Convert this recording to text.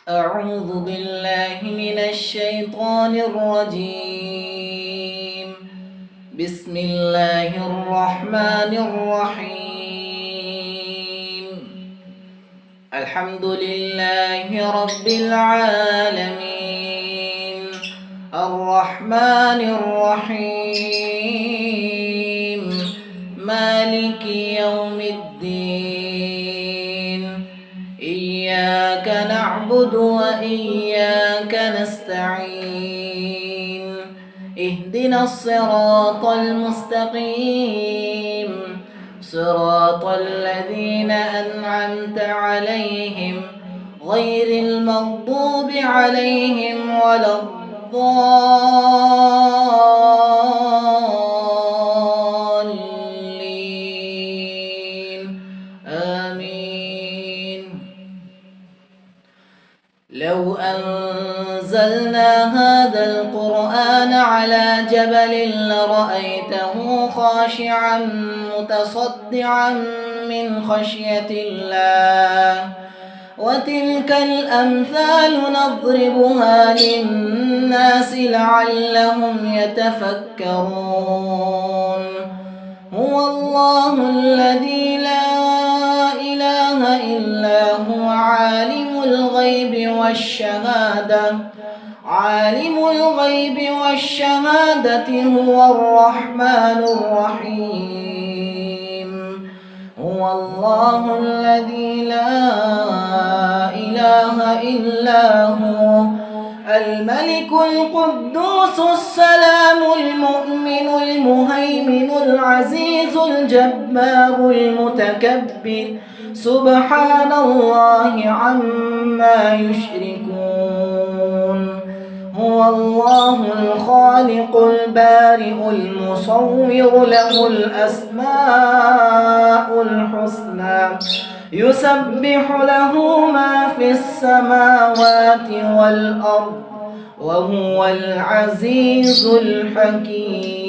أعوذ بالله من الشيطان الرجيم. بسم الله الرحمن الرحيم. الحمد لله رب العالمين الرحمن الرحيم مالك يوم الدين. إياك نعبد وإياك نستعين. اهدنا الصراط المستقيم صراط الذين أنعمت عليهم غير المغضوب عليهم ولا الضالين. آمين. لو أنزلنا هذا القرآن على جبل لرأيته خاشعا متصدعا من خشية الله. وتلك الأمثال نضربها للناس لعلهم يتفكرون. هو الله الذي لا إله إلا هو عالم الغيب والشهادة هو الرحمن الرحيم. هو الله الذي لا إله إلا هو الملك القدوس السلام المؤمن المهيمن العزيز الجبار المتكبر سبحان الله عما يشركون. هو الله الخالق البارئ المصور له الأسماء الحسنى يسبح له ما في السماوات والأرض وهو العزيز الحكيم.